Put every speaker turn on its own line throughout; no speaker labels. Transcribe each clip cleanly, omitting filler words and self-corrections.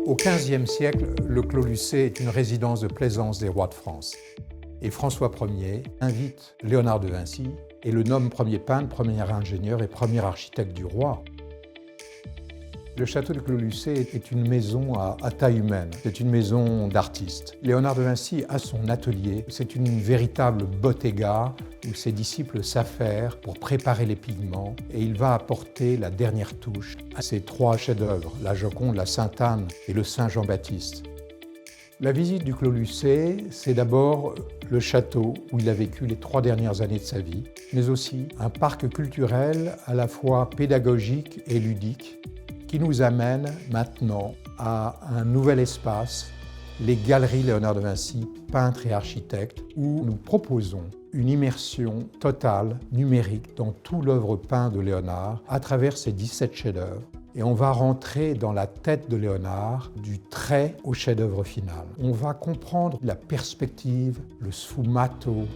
Au XVe siècle, le Clos Lucé est une résidence de plaisance des rois de France. Et François Ier invite Léonard de Vinci et le nomme premier peintre, premier ingénieur et premier architecte du roi. Le château du Clos Lucé est une maison à taille humaine, c'est une maison d'artistes. Léonard de Vinci a son atelier, c'est une véritable bottega où ses disciples s'affairent pour préparer les pigments et il va apporter la dernière touche à ses trois chefs-d'œuvre, la Joconde, la Sainte-Anne et le Saint Jean-Baptiste. La visite du Clos Lucé, c'est d'abord le château où il a vécu les 3 dernières années de sa vie, mais aussi un parc culturel à la fois pédagogique et ludique qui nous amène maintenant à un nouvel espace, les Galeries Léonard de Vinci, peintre et architecte, où nous proposons une immersion totale, numérique, dans toute l'œuvre peinte de Léonard à travers ses 17 chefs-d'œuvre. Et on va rentrer dans la tête de Léonard, du trait au chef-d'œuvre final. On va comprendre la perspective, le sfumato,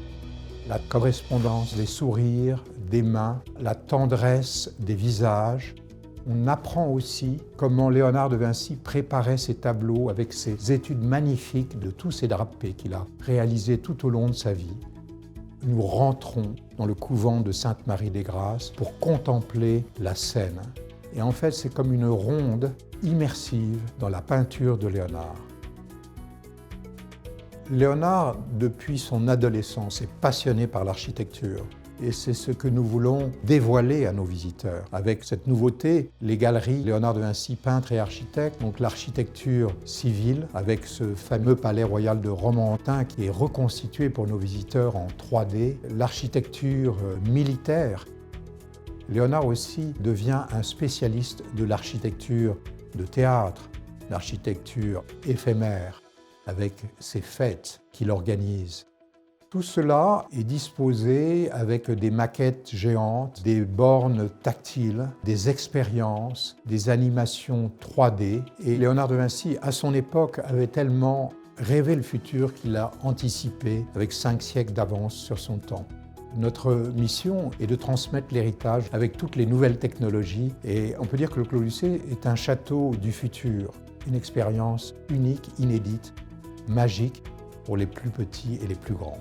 la correspondance des sourires, des mains, la tendresse des visages. On apprend aussi comment Léonard de Vinci préparait ses tableaux avec ses études magnifiques de tous ces drapés qu'il a réalisés tout au long de sa vie. Nous rentrons dans le couvent de Sainte-Marie-des-Grâces pour contempler la scène. Et en fait, c'est comme une ronde immersive dans la peinture de Léonard. Léonard, depuis son adolescence, est passionné par l'architecture. Et c'est ce que nous voulons dévoiler à nos visiteurs. Avec cette nouveauté, les galeries Léonard de Vinci, peintre et architecte, donc l'architecture civile, avec ce fameux palais royal de Romorantin qui est reconstitué pour nos visiteurs en 3D, l'architecture militaire. Léonard aussi devient un spécialiste de l'architecture de théâtre, l'architecture éphémère, avec ses fêtes qu'il organise. Tout cela est disposé avec des maquettes géantes, des bornes tactiles, des expériences, des animations 3D. Et Léonard de Vinci, à son époque, avait tellement rêvé le futur qu'il a anticipé avec 5 siècles d'avance sur son temps. Notre mission est de transmettre l'héritage avec toutes les nouvelles technologies et on peut dire que le Clos Lucé est un château du futur, une expérience unique, inédite, magique pour les plus petits et les plus grands.